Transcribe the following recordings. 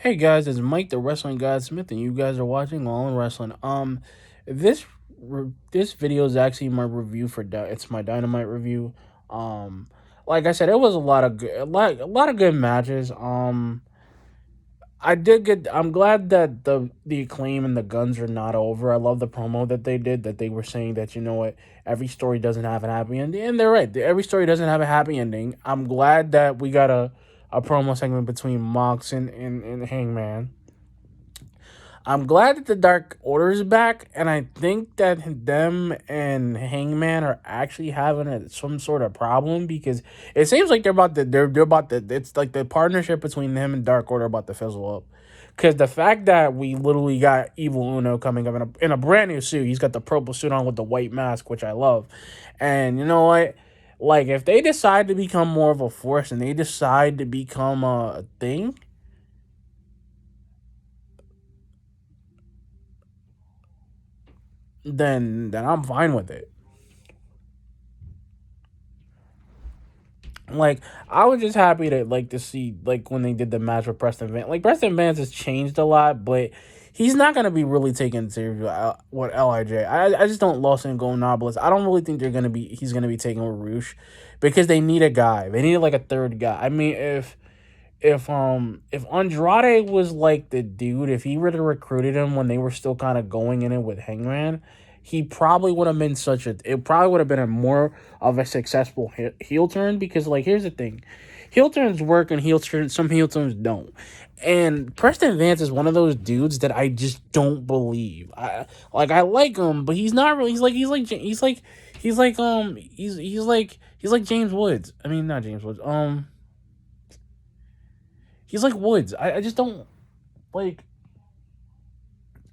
Hey guys, it's Mike the Wrestling God Smith, and you guys are watching All in Wrestling. This this video is actually my review for it's my Dynamite review. Um, like I said, it was a lot of good matches. I did get. I'm glad that the acclaim and the guns are not over. I love the promo that they did. That they were saying that every story doesn't have a happy ending, and they're right. Every story doesn't have a happy ending. I'm glad that we got a promo segment between Mox and Hangman. I'm glad that the Dark Order is back, and I think that them and Hangman are actually having some sort of problem because it seems like they're about to it's like the partnership between them and Dark Order about to fizzle up. Because the fact that we literally got Evil Uno coming up in a brand new suit, he's got the purple suit on with the white mask, which I love, and you know what? Like if they decide to become more of a force and they decide to become a thing, then I'm fine with it. Like I was just happy to see like when they did the match with Preston Vance. Like Preston Vance has changed a lot, but he's not gonna be really taken serious with Lij. I just don't Lawson go Nobles. I don't really think he's gonna be taking with Roosh because they need a guy. They need like a third guy. I mean if Andrade was like the dude, if he were to recruited him when they were still kind of going in it with Hangman, he probably would have been it probably would have been a more of a successful heel turn because like here's the thing. Heel turns work and some heel turns don't. And Preston Vance is one of those dudes that I just don't believe. I like him, but he's not really he's like James Woods. I mean not James Woods. He's like Woods. I just don't like.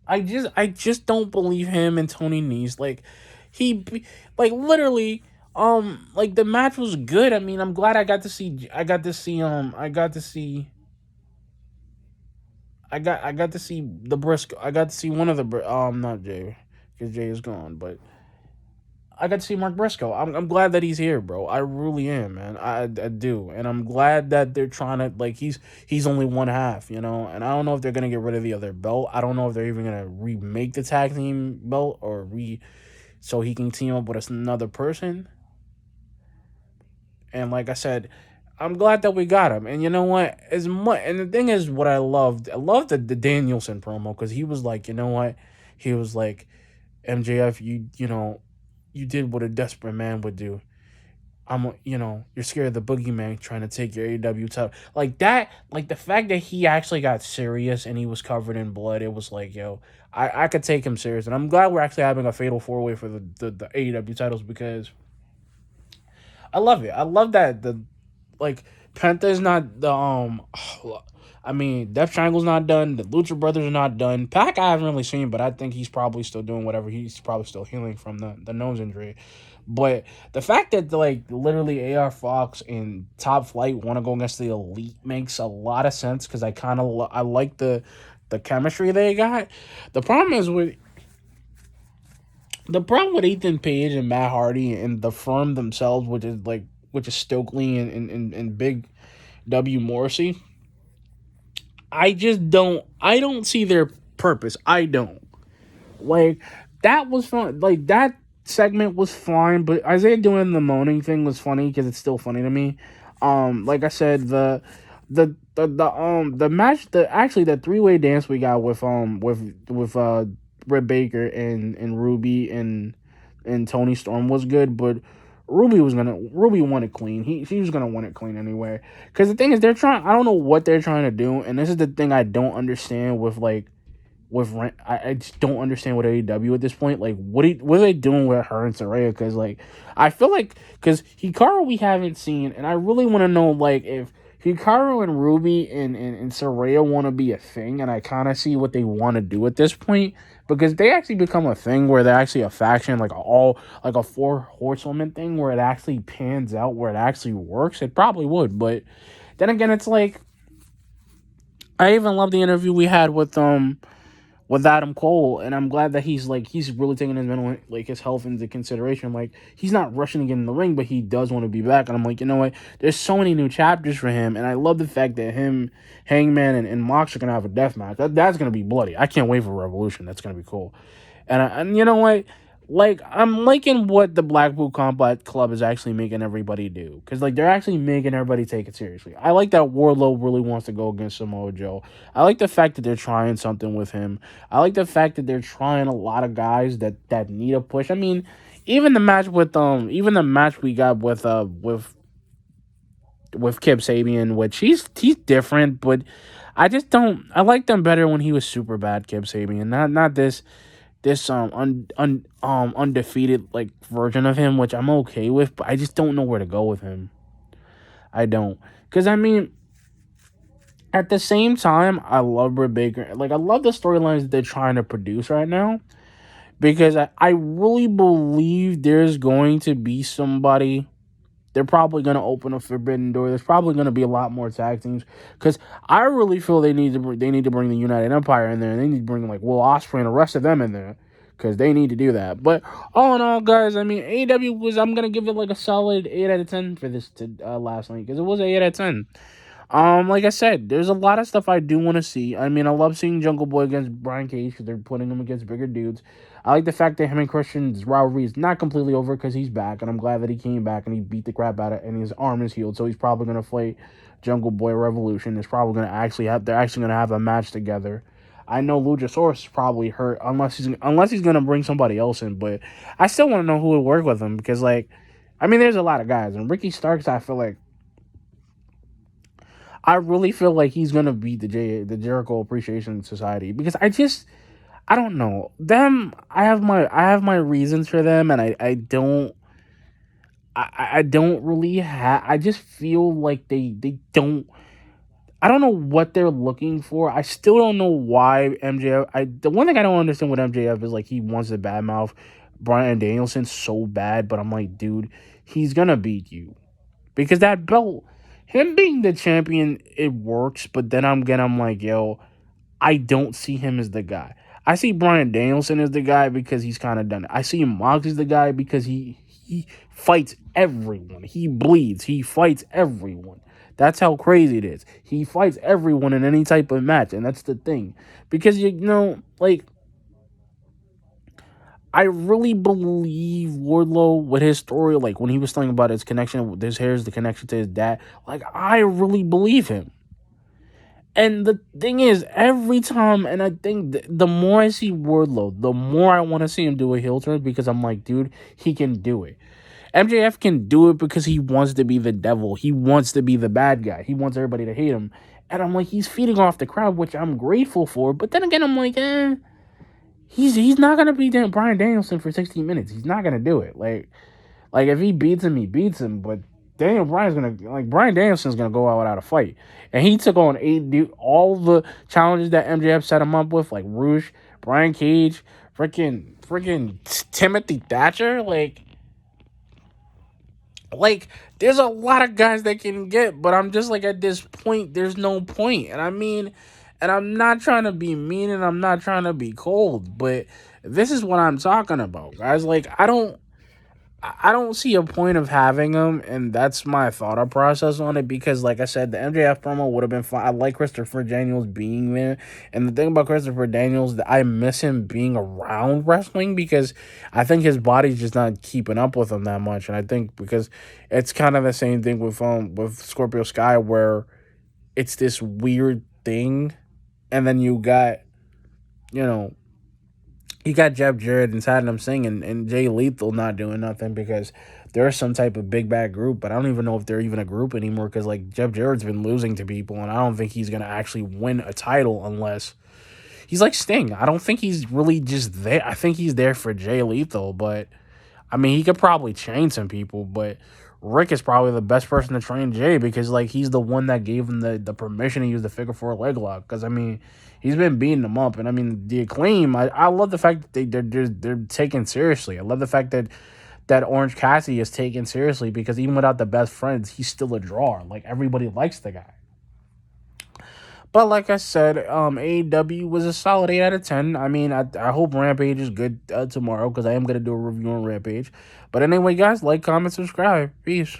I just don't believe him and Tony Nese. He, like literally, like the match was good. I mean, I'm glad I got to see the Briscoe. I got to see one of not Jay, because Jay is gone, but I got to see Mark Briscoe. I'm glad that he's here, bro. I really am, man. I do, and I'm glad that they're trying to like he's only one half, And I don't know if they're gonna get rid of the other belt. I don't know if they're even gonna remake the tag team belt so he can team up with another person. And like I said, I'm glad that we got him. And you know what? As much and the thing is, what I loved the Danielson promo because he was like, you know what? He was like, MJF, you did what a desperate man would do. You're scared of the boogeyman trying to take your AEW title. Like that, like the fact that he actually got serious and he was covered in blood, it was like, yo, I could take him serious. And I'm glad we're actually having a fatal four way for the AEW titles because I love it. I love that like Penta is not the I mean, Death Triangle's not done. The Lucha Brothers are not done. Pac I haven't really seen, but I think he's probably still doing whatever. He's probably still healing from the nose injury. But the fact that like literally AR Fox and Top Flight want to go against the Elite makes a lot of sense because I like the chemistry they got. The problem is with the problem with Ethan Page and Matt Hardy and the firm themselves, which is Stokely and Big W Morrissey. I don't see their purpose. I don't. Like that was fun. Like that segment was fine, but Isaiah doing the moaning thing was funny because it's still funny to me. Like I said, the match, the three-way dance we got with Britt Baker and Ruby and Tony Storm was good, but Ruby won it clean. She was gonna win it clean anyway. Because the thing is, I don't know what they're trying to do, and this is the thing I don't understand I just don't understand with AEW at this point. Like, what are they doing with her and Saraya? Because like, I feel like because Hikaru we haven't seen, and I really want to know like if Hikaru and Ruby and Saraya want to be a thing, and I kind of see what they want to do at this point because they actually become a thing where they're actually a faction, like a four horsewoman thing where it actually pans out, where it actually works. It probably would, but then again, it's like I even love the interview we had with with Adam Cole, and I'm glad that he's really taking his mental his health into consideration. Like he's not rushing to get in the ring, but he does want to be back. And I'm like, you know what? There's so many new chapters for him, and I love the fact that him, Hangman, and Mox are gonna have a death match. That's gonna be bloody. I can't wait for Revolution. That's gonna be cool. And you know what? Like I'm liking what the Blackpool Combat Club is actually making everybody do, because like they're actually making everybody take it seriously. I like that Wardlow really wants to go against Samoa Joe. I like the fact that they're trying something with him. I like the fact that they're trying a lot of guys that need a push. I mean, even the match we got with Kip Sabian, which he's different, but I just don't. I like them better when he was super bad, Kip Sabian. Not this undefeated like version of him, which I'm okay with, but I just don't know where to go with him. I don't, because I mean, at the same time, I love Britt Baker. Like I love the storylines that they're trying to produce right now, because I really believe there's going to be somebody. They're probably going to open a forbidden door. There's probably going to be a lot more tag teams, because I really feel they need to bring the United Empire in there, and they need to bring like Will Ospreay and the rest of them in there, because they need to do that. But all in all, guys, I mean, AEW was, I'm gonna give it like a solid 8 out of 10 for this last night, because it was an 8 out of 10. Like I said, there's a lot of stuff I do want to see. I mean, I love seeing Jungle Boy against Brian Cage, because they're putting him against bigger dudes. I like the fact that him and Christian's rivalry is not completely over, because he's back, and I'm glad that he came back and he beat the crap out of it, and his arm is healed, so he's probably gonna fight Jungle Boy Revolution. It's probably gonna actually have they're actually gonna have a match together. I know Luchasaurus is probably hurt, unless he's gonna bring somebody else in, but I still want to know who would work with him, because like, I mean, there's a lot of guys, and Ricky Starks, I really feel like he's gonna beat the Jericho Appreciation Society, because I don't know them. I have my reasons for them, and I don't really have. I just feel like they don't. I don't know what they're looking for. I still don't know why MJF. The one thing I don't understand with MJF is like he wants to badmouth Bryan Danielson so bad, but I'm like, dude, he's gonna beat you, because that belt, him being the champion, it works. But then I'm like, yo, I don't see him as the guy. I see Bryan Danielson as the guy because he's kind of done it. I see Mox as the guy because he fights everyone. He bleeds. He fights everyone. That's how crazy it is. He fights everyone in any type of match, and that's the thing. Because you know, like, I really believe Wardlow with his story, like when he was talking about his connection with his hair's the connection to his dad. Like, I really believe him. And the thing is, every time, and I think the more I see Wardlow, the more I want to see him do a heel turn, because I'm like, dude, he can do it. MJF can do it because he wants to be the devil. He wants to be the bad guy. He wants everybody to hate him. And I'm like, he's feeding off the crowd, which I'm grateful for. But then again, I'm like, he's not gonna beat Bryan Danielson for 16 minutes. He's not gonna do it. Like if he beats him, he beats him. But Bryan Danielson's gonna go out without a fight. And he took on all the challenges that MJF set him up with, like Rouge, Brian Cage, freaking Timothy Thatcher. Like there's a lot of guys that can get, but I'm just like, at this point, there's no point. And I mean, and I'm not trying to be mean, and I'm not trying to be cold, but this is what I'm talking about, guys. Like I don't see a point of having him, and that's my thought process on it. Because, like I said, the MJF promo would have been fine. I like Christopher Daniels being there, and the thing about Christopher Daniels, I miss him being around wrestling, because I think his body's just not keeping up with him that much. And I think because it's kind of the same thing with Scorpio Sky, where it's this weird thing, and then you know you got Jeff Jarrett and Satnam Singh and Jay Lethal not doing nothing, because they're some type of big bad group, but I don't even know if they're even a group anymore, because like Jeff Jarrett's been losing to people, and I don't think he's gonna actually win a title unless he's like Sting. I don't think he's really just there. I think he's there for Jay Lethal, but I mean, he could probably train some people, but Rick is probably the best person to train Jay, because like he's the one that gave him the permission to use the figure four leg lock. Because I mean, he's been beating them up, and I mean the Acclaim. I love the fact that they're taken seriously. I love the fact that Orange Cassidy is taken seriously, because even without the best friends, he's still a draw. Like everybody likes the guy. But like I said, AEW was a solid 8 out of 10. I mean, I hope Rampage is good tomorrow because I am gonna do a review on Rampage. But anyway, guys, like, comment, subscribe. Peace.